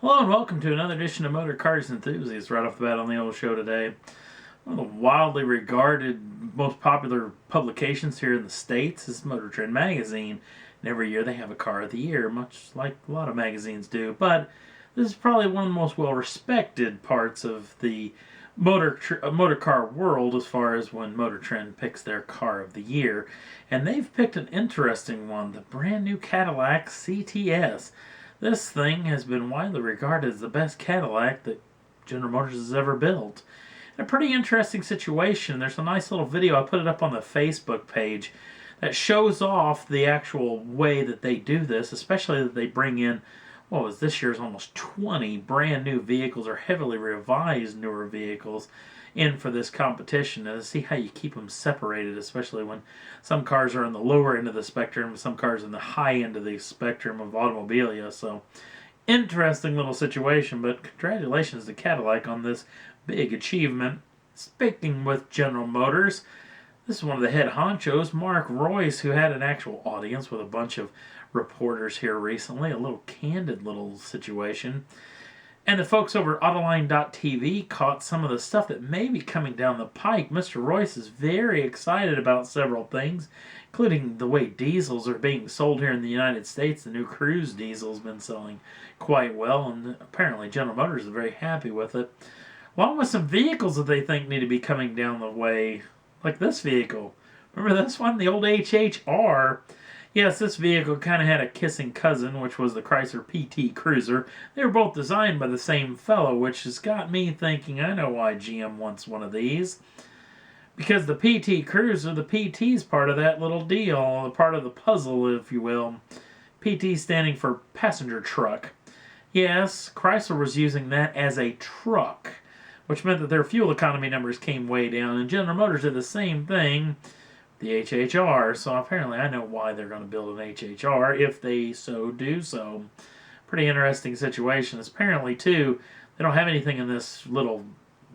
Hello and welcome to another edition of Motor Cars Enthusiasts. Right off the bat on the old show today, one of the widely regarded, most popular publications here in the States is Motor Trend Magazine. And every year they have a car of the year, much like a lot of magazines do. But this is probably one of the most well-respected parts of the motor car world as far as when Motor Trend picks their car of the year. And they've picked an interesting one, the brand new Cadillac CTS. This thing has been widely regarded as the best Cadillac that General Motors has ever built. And a pretty interesting situation. There's a nice little video, I put it up on the Facebook page, that shows off the actual way that they do this, especially that they bring in, what was this year's almost 20 brand new vehicles or heavily revised newer vehicles in for this competition, and to see how you keep them separated, especially when some cars are on the lower end of the spectrum, some cars in the high end of the spectrum of automobilia. So interesting little situation, but congratulations to Cadillac on this big achievement. Speaking with General Motors, this is one of the head honchos, Mark Royce, who had an actual audience with a bunch of reporters here recently, a little candid little situation. And the folks over at Autoline.tv caught some of the stuff that may be coming down the pike. Mr. Royce is very excited about several things, including the way diesels are being sold here in the United States. The new Cruise diesel has been selling quite well, and apparently General Motors is very happy with it. Along with some vehicles that they think need to be coming down the way, like this vehicle. Remember this one? The old HHR. Yes, this vehicle kind of had a kissing cousin, which was the Chrysler PT Cruiser. They were both designed by the same fellow, which has got me thinking, I know why GM wants one of these. Because the PT Cruiser, the PT is part of that little deal, part of the puzzle, if you will. PT standing for passenger truck. Yes, Chrysler was using that as a truck, which meant that their fuel economy numbers came way down, and General Motors did the same thing, the HHR, so apparently I know why they're going to build an HHR if they so do so. Pretty interesting situation. Apparently, too, they don't have anything in this little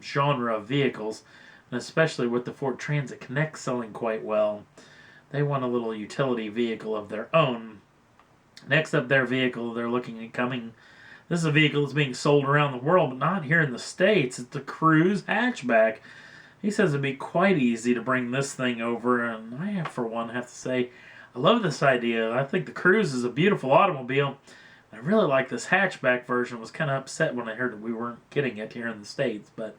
genre of vehicles, and especially with the Ford Transit Connect selling quite well. They want a little utility vehicle of their own. Next up, their vehicle they're looking at coming. This is a vehicle that's being sold around the world, but not here in the States. It's the Cruise hatchback. He says it'd be quite easy to bring this thing over, and I, for one, have to say, I love this idea. I think the Cruise is a beautiful automobile. I really like this hatchback version. I was kind of upset when I heard that we weren't getting it here in the States, but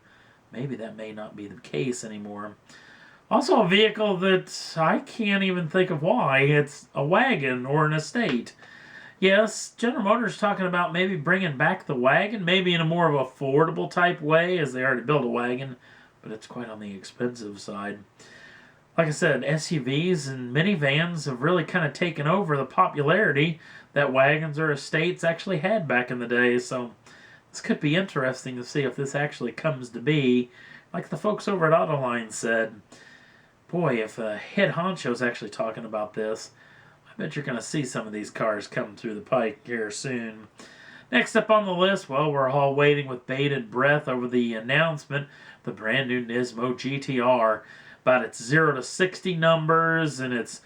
maybe that may not be the case anymore. Also a vehicle that I can't even think of why. It's a wagon or an estate. Yes, General Motors is talking about maybe bringing back the wagon, maybe in a more of affordable type way, as they already built a wagon, but it's quite on the expensive side. Like I said, SUVs and minivans have really kind of taken over the popularity that wagons or estates actually had back in the day, so this could be interesting to see if this actually comes to be. Like the folks over at Autoline said, boy, if head honcho's actually talking about this, I bet you're going to see some of these cars come through the pike here soon. Next up on the list, well, we're all waiting with bated breath over the announcement, the brand new Nismo GTR, about its 0 to 60 numbers and its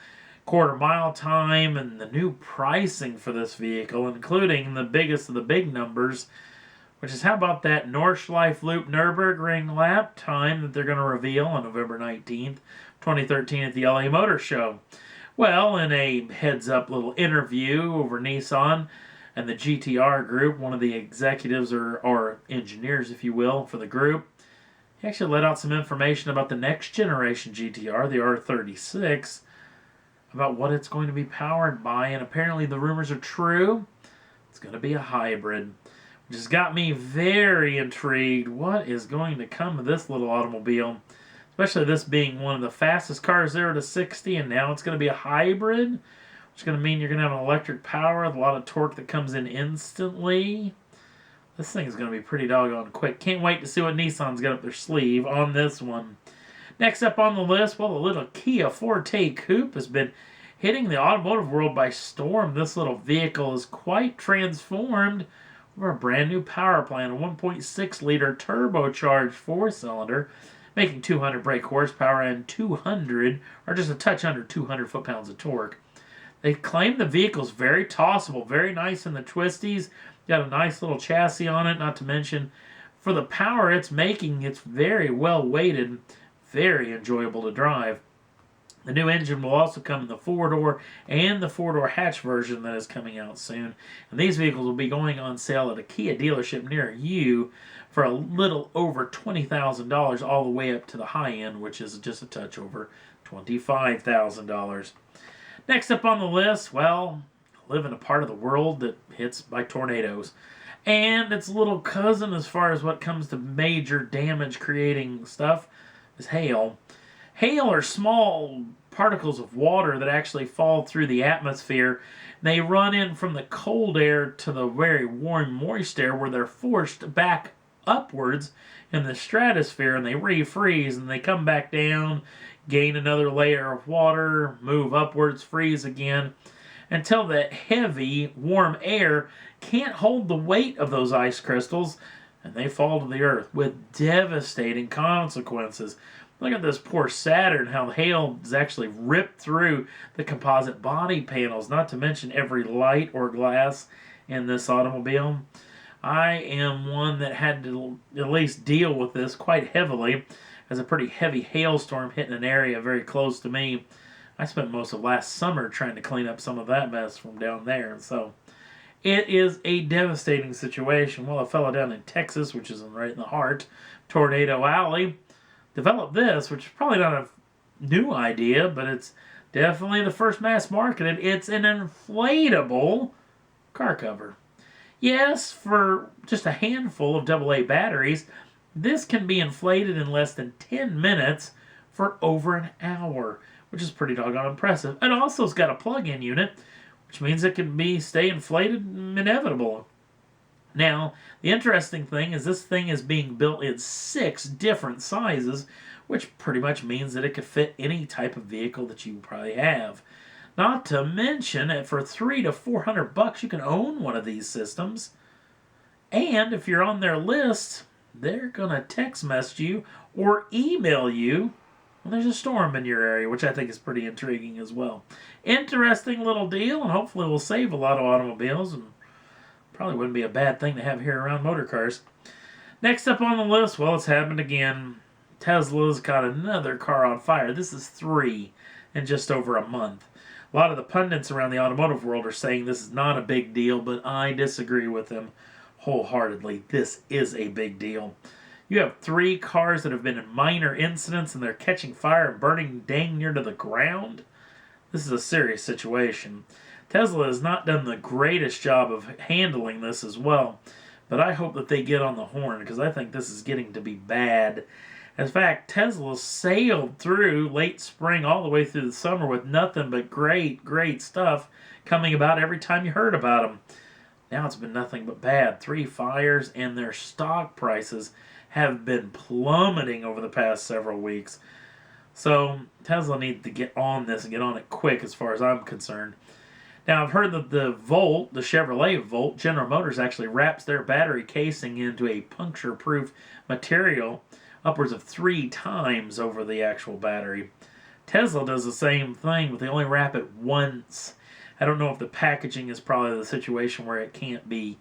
quarter-mile time and the new pricing for this vehicle, including the biggest of the big numbers, which is how about that Nordschleife Loop Nürburgring lap time that they're going to reveal on November 19th, 2013 at the LA Motor Show. Well, in a heads-up little interview over Nissan and the GTR group, one of the executives or engineers, if you will, for the group, he actually let out some information about the next generation GTR, the R36, about what it's going to be powered by, and apparently the rumors are true. It's going to be a hybrid, which has got me very intrigued. What is going to come of this little automobile? Especially this being one of the fastest cars 0 to 60, and now it's going to be a hybrid, which is going to mean you're going to have an electric power with a lot of torque that comes in instantly. This thing is going to be pretty doggone quick. Can't wait to see what Nissan's got up their sleeve on this one. Next up on the list, well, the little Kia Forte Koup has been hitting the automotive world by storm. This little vehicle is quite transformed over a brand new power plant, a 1.6-liter turbocharged four-cylinder, making 200 brake horsepower and 200, or just a touch under 200 foot-pounds of torque. They claim the vehicle's very tossable, very nice in the twisties. Got a nice little chassis on it, not to mention for the power it's making, it's very well weighted, very enjoyable to drive. The new engine will also come in the 4-door and the 4-door hatch version that is coming out soon. And these vehicles will be going on sale at a Kia dealership near you for a little over $20,000 all the way up to the high end, which is just a touch over $25,000. Next up on the list, well, I live in a part of the world that hits by tornadoes. And its little cousin as far as what comes to major damage creating stuff is hail. Hail are small particles of water that actually fall through the atmosphere. They run in from the cold air to the very warm, moist air where they're forced back upwards in the stratosphere, and they refreeze, and they come back down, gain another layer of water, move upwards, freeze again, until that heavy, warm air can't hold the weight of those ice crystals, and they fall to the earth with devastating consequences. Look at this poor Saturn, how hail is actually ripped through the composite body panels, not to mention every light or glass in this automobile. I am one that had to at least deal with this quite heavily, as a pretty heavy hailstorm hit an area very close to me. I spent most of last summer trying to clean up some of that mess from down there, and so it is a devastating situation. Well, a fellow down in Texas, which is right in the heart, Tornado Alley, developed this, which is probably not a new idea, but it's definitely the first mass marketed. It's an inflatable car cover. Yes, for just a handful of AA batteries, this can be inflated in less than 10 minutes for over an hour, which is pretty doggone impressive. It also has got a plug-in unit, which means it can stay inflated and inevitable. Now, the interesting thing is this thing is being built in 6 different sizes, which pretty much means that it could fit any type of vehicle that you probably have. Not to mention that for $300 to $400 you can own one of these systems. And if you're on their list, they're going to text message you or email you when there's a storm in your area, which I think is pretty intriguing as well. Interesting little deal, and hopefully will save a lot of automobiles, and probably wouldn't be a bad thing to have here around motor cars. Next up on the list, well, it's happened again. Tesla's got another car on fire. This is 3 in just over a month. A lot of the pundits around the automotive world are saying this is not a big deal, but I disagree with them wholeheartedly. This is a big deal. You have 3 cars that have been in minor incidents, and they're catching fire and burning dang near to the ground. This is a serious situation. Tesla has not done the greatest job of handling this as well, but I hope that they get on the horn, because I think this is getting to be bad. In fact, Tesla sailed through late spring all the way through the summer with nothing but great, great stuff coming about every time you heard about them. Now it's been nothing but bad. 3 fires, and their stock prices have been plummeting over the past several weeks. So Tesla needs to get on this and get on it quick as far as I'm concerned. Now, I've heard that the Volt, the Chevrolet Volt, General Motors actually wraps their battery casing into a puncture-proof material upwards of 3 times over the actual battery. Tesla does the same thing, but they only wrap it once. I don't know if the packaging is probably the situation where it can't be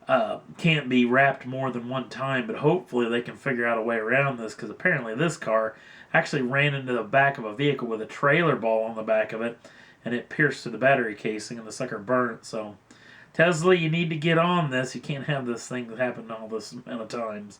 wrapped more than one time, but hopefully they can figure out a way around this, because apparently this car actually ran into the back of a vehicle with a trailer ball on the back of it, and it pierced through the battery casing, and the sucker burnt. So Tesla, you need to get on this. You can't have this thing that happened all this amount of times.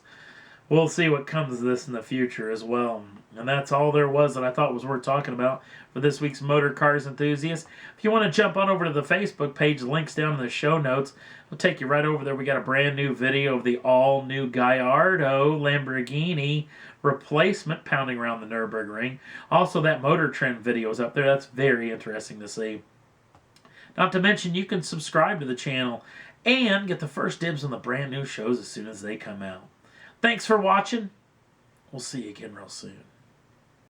We'll see what comes of this in the future as well. And that's all there was that I thought was worth talking about for this week's Motor Cars Enthusiast. If you want to jump on over to the Facebook page, the link's down in the show notes. I'll take you right over there. We got a brand new video of the all-new Gallardo Lamborghini replacement pounding around the Nürburgring. Also, that Motor Trend video is up there. That's very interesting to see. Not to mention, you can subscribe to the channel and get the first dibs on the brand new shows as soon as they come out. Thanks for watching. We'll see you again real soon.